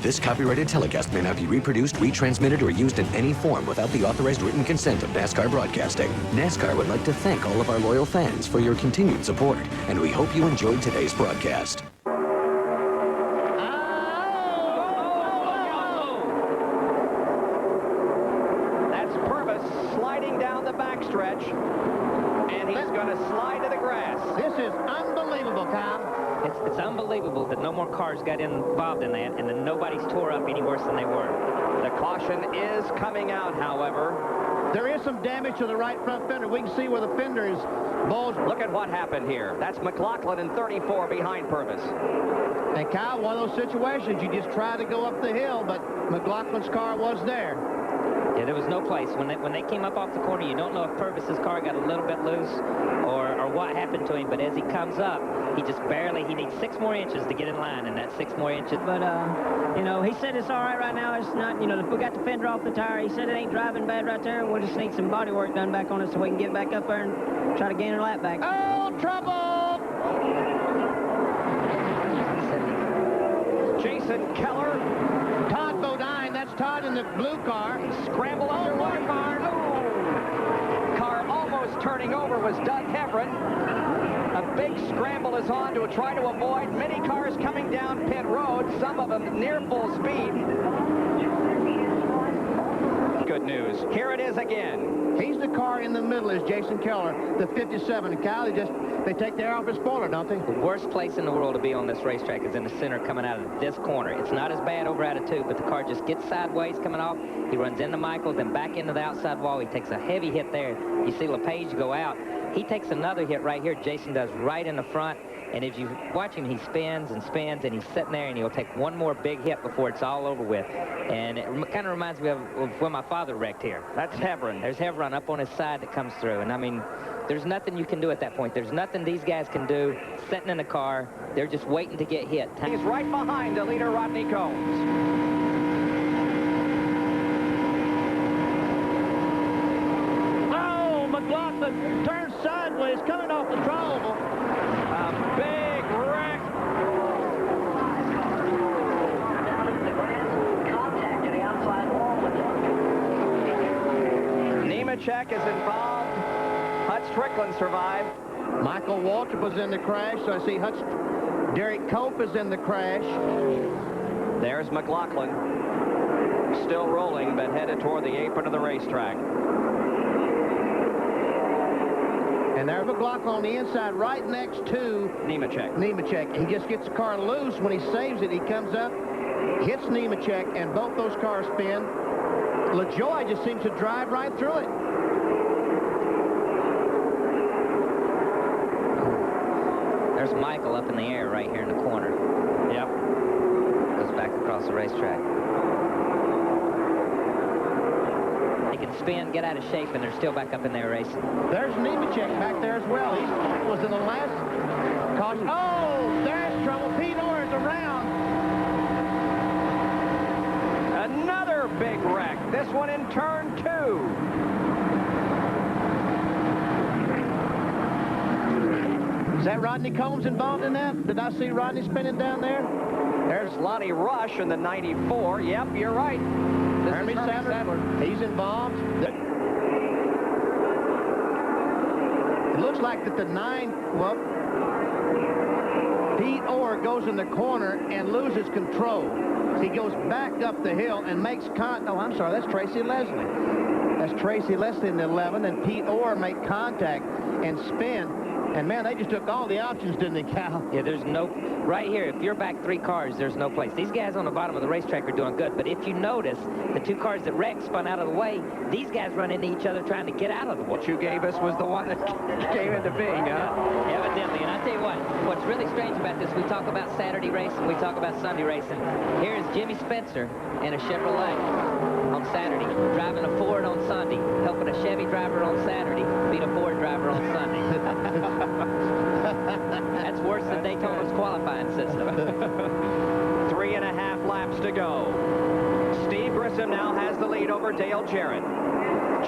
This copyrighted telecast may not be reproduced, retransmitted, or used in any form without the authorized written consent of NASCAR Broadcasting. NASCAR would like to thank all of our loyal fans for your continued support, and we hope you enjoyed today's broadcast. That's Purvis sliding down the backstretch, and he's going to slide to the grass. This is unbelievable, Kyle. It's unbelievable that no more cars got involved in that, and that nobody's tore up any worse than they were. The caution is coming out, however. There is some damage to the right front fender. We can see where the fender is bulged. Look at what happened here. That's McLaughlin in 34 behind Purvis. And Kyle, one of those situations, you just try to go up the hill, but McLaughlin's car was there. Yeah, there was no place. When they came up off the corner, you don't know if Purvis's car got a little bit loose or what happened to him, but as he comes up, he just barely, he needs 6 more inches to get in line, and that's 6 more inches. But, you know, he said it's all right right now. It's not, you know, we got the fender off the tire. He said it ain't driving bad right there. We'll just need some body work done back on it so we can get back up there and try to gain our lap back. Oh, trouble! Jason Keller. Todd Bodine, that's Todd in the blue car. Scramble under one car. Oh! Car almost turning over was Doug Heverin. A big scramble is on to try to avoid many cars coming down pit road, some of them near full speed. Good news. Here it is again. He's the car in the middle, is Jason Keller, the 57. And Kyle, they take the air off his spoiler, don't they? The worst place in the world to be on this racetrack is in the center coming out of this corner. It's not as bad over out of 2, but the car just gets sideways coming off. He runs into Michael, then back into the outside wall. He takes a heavy hit there. You see LePage go out. He takes another hit right here. Jason does right in the front. And if you watch him, he spins and spins, and he's sitting there, and he'll take one more big hit before it's all over with. And it kind of reminds me of when my father wrecked here. That's Heverin. There's Heverin up on his side that comes through. And, I mean, there's nothing you can do at that point. There's nothing these guys can do sitting in the car. They're just waiting to get hit. He's right behind the leader, Rodney Combs. McLaughlin turns sideways, coming off the trowel. A big wreck. Nemechek is involved. Hutz Strickland survived. Michael Waltrip was in the crash, so I see Derek Cope is in the crash. There's McLaughlin. Still rolling, but headed toward the apron of the racetrack. And there's McLaughlin on the inside right next to Nemechek. He just gets the car loose. When he saves it, he comes up, hits Nemechek, and both those cars spin. LaJoie just seems to drive right through it. There's Michael up in the air right here in the corner. Yep. Goes back across the racetrack. They can spin, get out of shape, and they're still back up in there racing. There's Nemechek back there as well. He was in the last caution. Oh, there's trouble. Pete Orr is around. Another big wreck. This one in turn 2. Is that Rodney Combs involved in that? Did I see Rodney spinning down there? There's Lonnie Rush in the 94. Yep, you're right. This Hermie is Hermie Sadler. He's involved. It looks like that the 9, well, Pete Orr goes in the corner and loses control. He goes back up the hill and makes oh, I'm sorry, that's Tracy Leslie. That's Tracy Leslie in the 11, and Pete Orr make contact and spin. And, man, they just took all the options, didn't they, Cal? Yeah, there's no... Right here, if you're back 3 cars, there's no place. These guys on the bottom of the racetrack are doing good. But if you notice, the 2 cars that wrecked spun out of the way. These guys run into each other trying to get out of the way. What you gave us was the one that came into being, huh? Evidently. And I tell you what's really strange about this, we talk about Saturday racing, we talk about Sunday racing. Here's Jimmy Spencer in a Chevrolet on Saturday, driving a Ford on Sunday, helping a Chevy driver on Saturday beat a Ford driver on Sunday. That's worse than Daytona's qualifying system. 3.5 laps to go. Steve Grissom now has the lead over Dale Jarrett.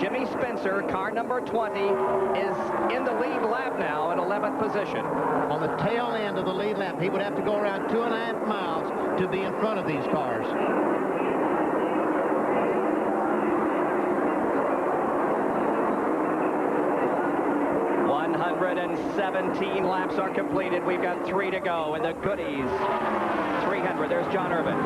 Jimmy Spencer, car number 20, is in the lead lap now at 11th position. On the tail end of the lead lap, he would have to go around 2.5 miles to be in front of these cars. And 17 laps are completed. We've got 3 to go in the Goodies 300. There's John Irvin.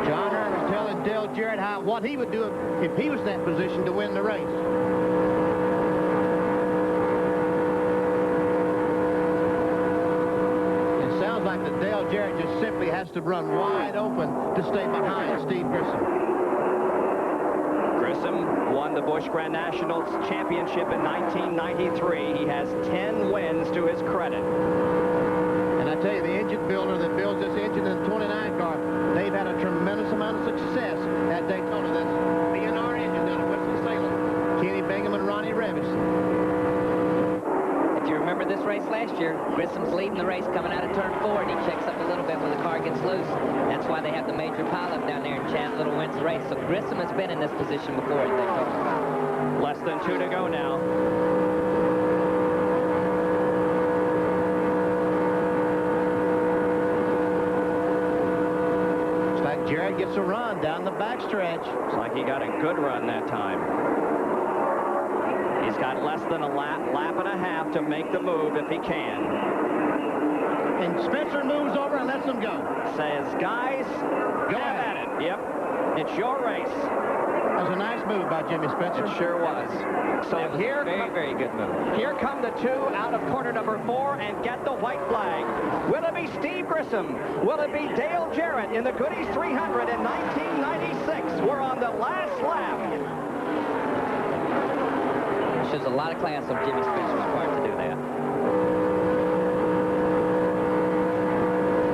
John Irvin telling Dale Jarrett what he would do if he was in that position to win the race. It sounds like that Dale Jarrett just simply has to run wide open to stay behind Steve Grissom. Grissom won the Busch Grand Nationals championship in 1993. He has 10 wins to his credit. And I tell you, the engine builder that builds this engine in the 29 car, they've had a tremendous amount of success at Daytona. That's B&R engine down in Winston-Salem. Kenny Bingham and Ronnie Revis. If you remember this race last year, Grissom's leading the race coming out of turn 4, and he checks up a little bit when the car gets loose. That's why they have the major pileup down there, and Chad Little wins the race. So Grissom has been in this position before at Daytona. Less than 2 to go now. Looks like Jarrett gets a run down the backstretch. Looks like he got a good run that time. He's got less than a lap and a half to make the move if he can. And Spencer moves over and lets him go. Says, guys, go at it. Yep, it's your race. That was a nice move by Jimmy Spencer. It sure was. So That was here, a very, very good move. Here come the 2 out of corner number 4 and get the white flag. Will it be Steve Grissom? Will it be Dale Jarrett in the Goodies 300 in 1996? We're on the last lap. Shows a lot of class of Jimmy Spencer's part to do that.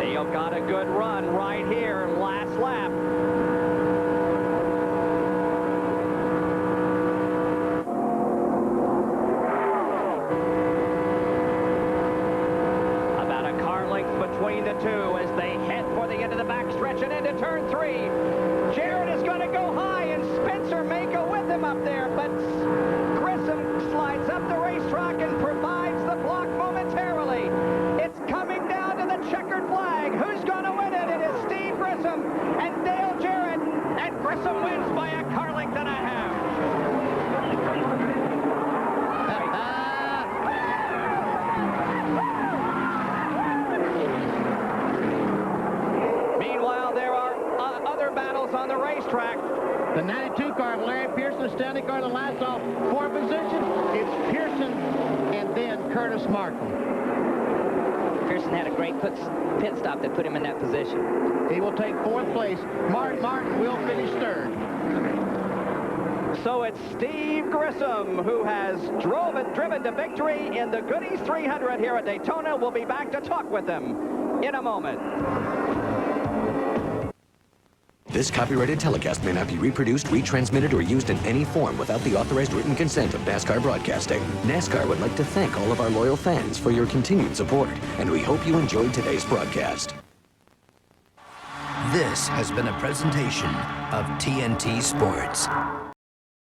Dale got a good run right here, last lap. About a car length between the 2 as they head for the end of the backstretch and into turn 3. Jarrett is going to go high, and Spencer may go with him up there, but Grissom slides up the racetrack and provides the block momentarily. It's coming down to the checkered flag. Who's going to win it? It is Steve Grissom and Dale Jarrett, and Grissom wins by a car length and a half. Meanwhile, there are other battles on the racetrack. The 92 car of Larry Pearson, the standing car, the last off 4 positions. It's Pearson and then Curtis Markham. Pearson had a great pit stop that put him in that position. He will take 4th place. Martin will finish 3rd. So it's Steve Grissom who has driven to victory in the Goodies 300 here at Daytona. We'll be back to talk with them in a moment. This copyrighted telecast may not be reproduced, retransmitted, or used in any form without the authorized written consent of NASCAR Broadcasting. NASCAR would like to thank all of our loyal fans for your continued support, and we hope you enjoyed today's broadcast. This has been a presentation of TNT Sports.